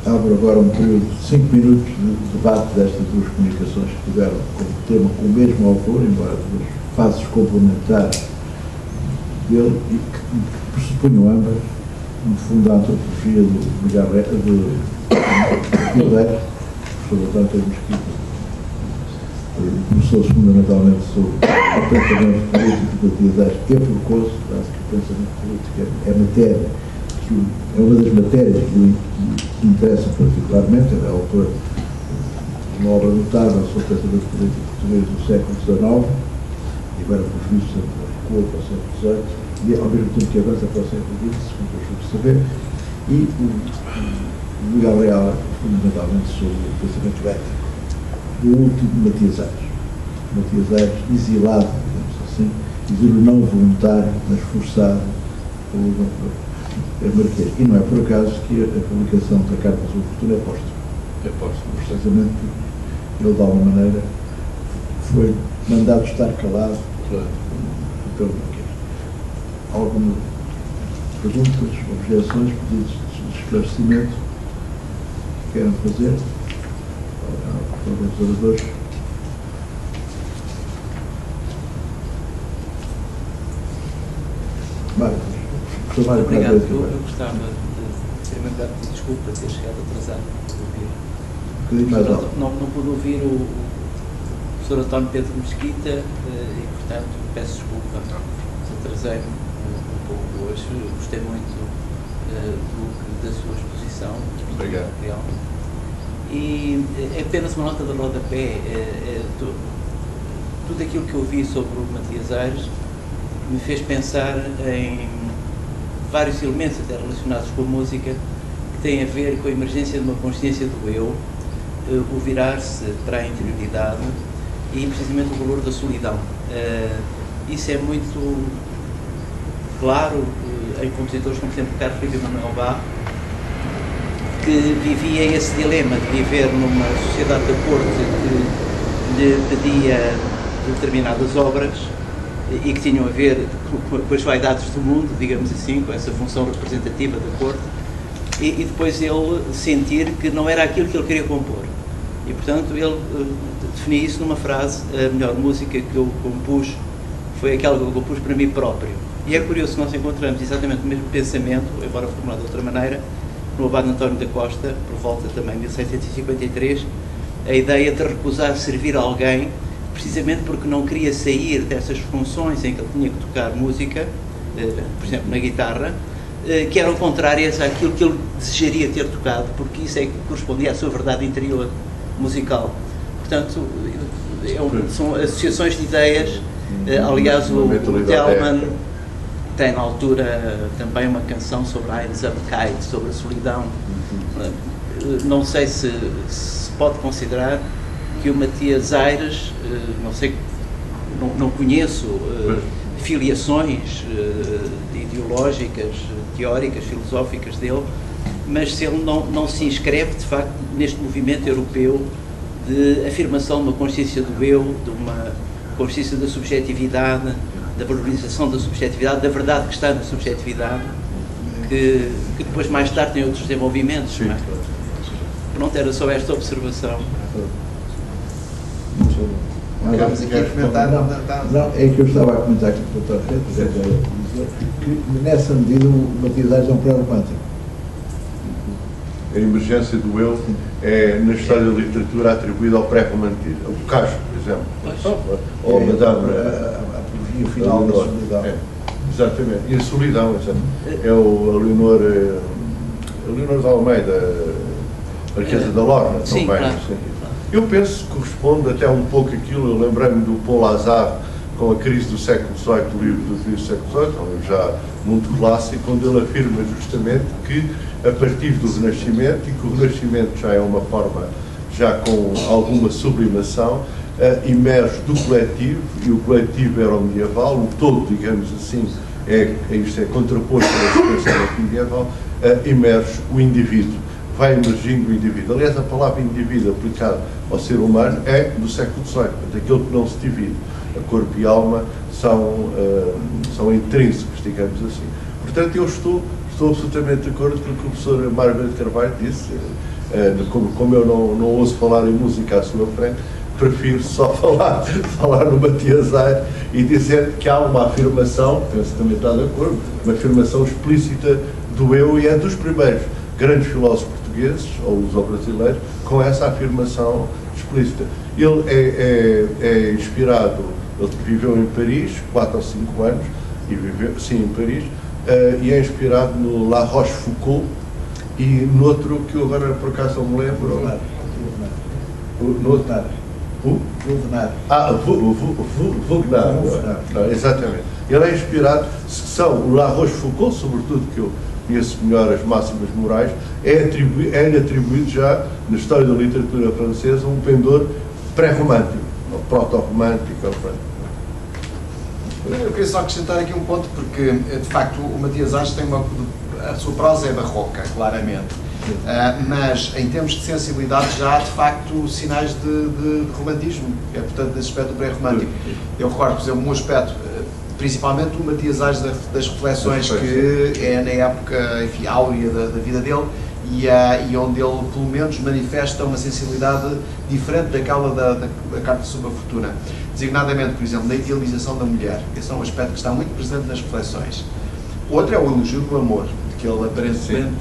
Abro agora um período de 5 minutos de debate destas duas comunicações que tiveram como tema com o mesmo autor, embora duas fases complementares dele, e que pressupunham ambas, no fundo, a antropologia do Miguel sobre o António Mesquita. Começou-se fundamentalmente sobre o pensamento político de Matias Aires, que é precoce, acho que o pensamento político é matéria, é uma das matérias que lhe interessa particularmente. Ele é autor de uma obra notável sobre o pensamento político português do século XIX, e agora, por vistos, recua para o século XVIII, e ao mesmo tempo que avança para o século XX, segundo eu soube saber, e o Miguel Real, fundamentalmente, sobre o pensamento ético do último Matias Aires. Matias Aires, exilado, digamos assim, exílio não voluntário, mas forçado pelo Marquês. E não é por acaso que a publicação da Carta sobre o Futuro é póstuma. É póstuma. Precisamente ele, de alguma maneira, foi mandado estar calado pelo Marquês. Algumas perguntas, objeções, pedidos de esclarecimento que queiram fazer? Os oradores. Obrigado. Eu gostava de, primeiro lugar, pedir desculpa ter chegado atrasado. Não pude ouvir o professor António Pedro Mesquita e, portanto, peço desculpa se atrasei-me um pouco hoje. Gostei muito da sua exposição. Obrigado. E é apenas uma nota de rodapé. Tudo aquilo que eu vi sobre o Matias Aires me fez pensar em vários elementos até relacionados com a música que têm a ver com a emergência de uma consciência do eu, o virar-se para a interioridade e precisamente o valor da solidão. Isso é muito claro em compositores como, por exemplo, Carlos Filipe Manuel Bach, que vivia esse dilema de viver numa sociedade da corte que lhe pedia determinadas obras e que tinham a ver com as vaidades do mundo, digamos assim, com essa função representativa da corte, e depois ele sentir que não era aquilo que ele queria compor. E, portanto, ele definia isso numa frase: a melhor música que eu compus foi aquela que eu compus para mim próprio. E é curioso que nós encontramos exatamente o mesmo pensamento, embora formulado de outra maneira, no Abade António da Costa, por volta também de 1653, a ideia de recusar servir a alguém, precisamente porque não queria sair dessas funções em que ele tinha que tocar música, por exemplo, na guitarra, que eram contrárias àquilo que ele desejaria ter tocado, porque isso é que correspondia à sua verdade interior musical. Portanto, são associações de ideias. Aliás, o Telman tem na altura também uma canção sobre a Einsamkeit, sobre a solidão. Não sei se pode considerar que o Matias Aires, não conheço filiações ideológicas, teóricas, filosóficas dele, mas se ele não se inscreve, de facto, neste movimento europeu de afirmação de uma consciência do eu, de uma consciência da subjetividade, da valorização da subjetividade, da verdade que está na subjetividade, que depois mais tarde tem outros desenvolvimentos. Sim, não é? Pronto, era só esta observação. Vamos aqui a comentar. Não, é que eu estava a comentar com o Dr. Pedro, que nessa medida o Matias Aires é um pré-romântico. A emergência do eu é, na história da literatura, atribuída ao pré-romantismo. O Boccaccio, por exemplo. Ou a apologia final da solidão. Exatamente. E a solidão, é o Leonor de Almeida, Marquesa da Lorna, sim, também. Claro. Eu penso que corresponde até um pouco aquilo. Eu lembrei-me do Paul Lazar com a crise do século XVIII, o livro do crise do século XVIII, um livro já muito clássico, onde ele afirma justamente que a partir do Renascimento, e que o Renascimento já é uma forma, já com alguma sublimação, emerge do coletivo, e o coletivo era o medieval, o todo, digamos assim, isto é contraposto ao pensamento medieval, emerge o indivíduo, vai emergindo o indivíduo. Aliás, a palavra indivíduo aplicada ao ser humano é do século XVIII, daquele que não se divide. A corpo e alma são intrínsecos, digamos assim. Portanto, eu estou estou absolutamente de acordo com o que o professor Mário Verde Carvalho disse. Como eu não ouço falar em música à sua frente, prefiro só falar no Matias Aires e dizer que há uma afirmação, penso que também está de acordo, uma afirmação explícita do eu, e é dos primeiros grandes filósofos portugueses, ou os brasileiros, com essa afirmação explícita. Ele é inspirado, ele viveu em Paris 4 ou 5 anos, e viveu, sim, em Paris, e é inspirado no La Rochefoucauld e noutro que eu agora por acaso não me lembro. Wagner. Exatamente. Ele é inspirado, são o La Rochefoucauld, sobretudo, que eu conheço melhor as máximas morais, é-lhe atribuído já, na história da literatura francesa, um pendor pré-romântico, ou proto-romântico. Eu queria só acrescentar aqui um ponto, porque, de facto, o Matias Aires tem a sua prosa é barroca, claramente. Mas, em termos de sensibilidade, já há, de facto, sinais de romantismo, portanto, desse aspecto pré-romântico. Eu recordo, por exemplo, um aspecto, principalmente o Matias Aires das reflexões, que é na época, enfim, áurea da vida dele, e onde ele, pelo menos, manifesta uma sensibilidade diferente daquela da Carta sobre a Fortuna. Designadamente, por exemplo, na idealização da mulher. Esse é um aspecto que está muito presente nas reflexões. Outro é o elogio do amor, que ele aparentemente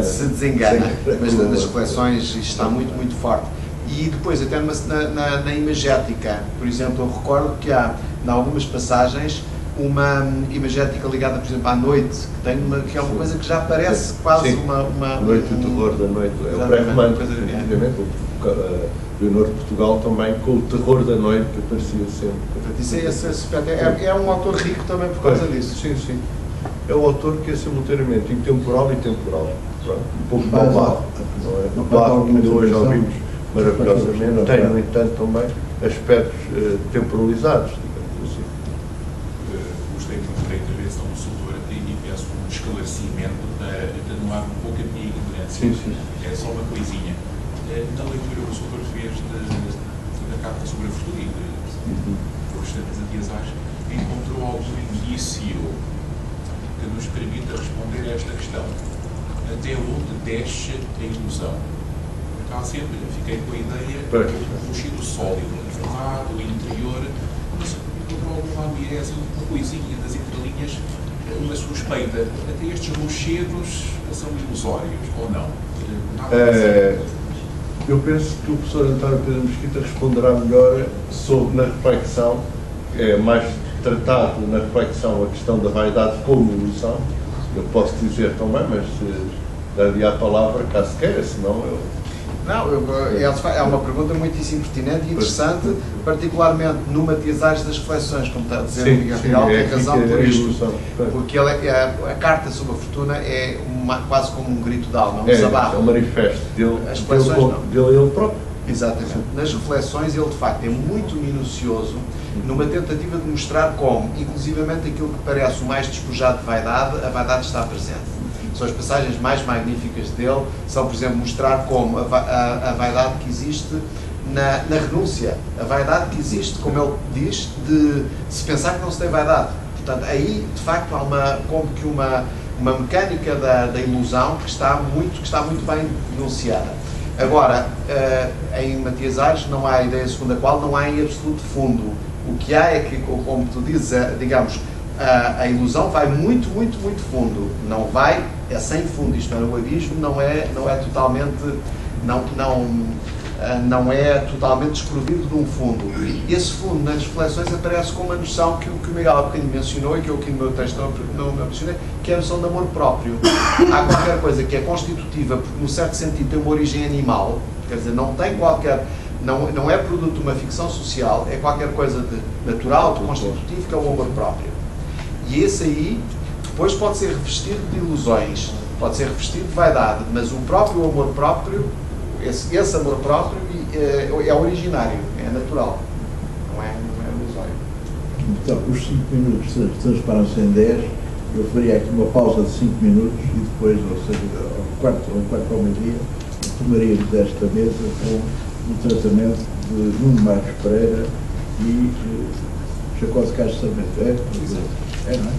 se desengana, mas nas reflexões isto está muito, muito forte. E depois, até na imagética, por exemplo, eu recordo que há, em algumas passagens, uma imagética ligada, por exemplo, à noite, que é uma coisa que já parece quase uma noite, o terror da noite, é o pré-romântico, Leonor de Portugal também, com o terror da noite que aparecia sempre. Esse aspecto é um autor rico também por causa disso. Sim, sim. É um autor que é simultaneamente intemporal e temporal. Pronto, um pouco malvado, não é? O Bach, que ainda hoje ouvimos maravilhosamente, tem, no entanto, também aspectos temporalizados, digamos assim. Gostei muito da intervenção do Soutor e peço um esclarecimento para atenuar um pouco a minha ignorância. Sim, sim. É só uma coisinha. Na leitura que o Soutor fez da Carta sobre a Fortuna e do restante de Matias Aires, encontrou algum indício que nos permita responder a esta questão. Até onde desce a ilusão? Cá sempre fiquei com a ideia do rochedo sólido, formado, interior, mas encontrou alguma ambiência, uma coisinha das entrelinhas, uma suspeita. Até estes rochedos são ilusórios, ou não? Eu penso que o professor António Pedro Mesquita responderá melhor na reflexão, é mais tratado na reflexão a questão da vaidade como ilusão. Eu posso dizer também, mas dar-lhe a palavra caso queira, senão eu... Não, é uma pergunta muitíssimo pertinente e interessante, particularmente no Matias Aires das reflexões, como está a dizer o Miguel Real, tem razão por isto, porque a Carta sobre a Fortuna é quase como um grito de alma, um desabafo. É um manifesto As reflexões dele ele próprio. Exatamente. Nas reflexões ele, de facto, é muito minucioso numa tentativa de mostrar como, inclusivamente aquilo que parece o mais despojado de vaidade, a vaidade está presente. São as passagens mais magníficas dele, são, por exemplo, mostrar como a vaidade que existe na renúncia, a vaidade que existe, como ele diz, de se pensar que não se tem vaidade. Portanto, aí, de facto, há como que uma mecânica da ilusão que está muito bem denunciada. Agora, em Matias Aires não há a ideia segundo a qual não há em absoluto fundo. O que há é que, como tu dizes, digamos, a ilusão vai muito, muito, muito fundo. Não vai, é sem fundo, isto é, o abismo não é totalmente, não é totalmente desprovido de um fundo. E esse fundo, nas reflexões, aparece com uma noção que o Miguel há bocadinho mencionou e que eu aqui no meu texto não mencionei, que é a noção de amor próprio. Há qualquer coisa que é constitutiva, porque, no certo sentido, tem uma origem animal, quer dizer, não tem qualquer... Não é produto de uma ficção social, é qualquer coisa de natural, de constitutivo, que é o amor próprio. E esse aí, depois pode ser revestido de ilusões, pode ser revestido de vaidade, mas o próprio amor próprio, esse amor próprio é originário, é natural, não é ilusório. Então, os 5 minutos transparam-se em 10, eu faria aqui uma pausa de 5 minutos e depois, ou seja, ao quarto ao meio-dia, tomaríamos desta mesa com o tratamento de Nuno Marcos Pereira e Jacó de Castro Sarmento. É, não é?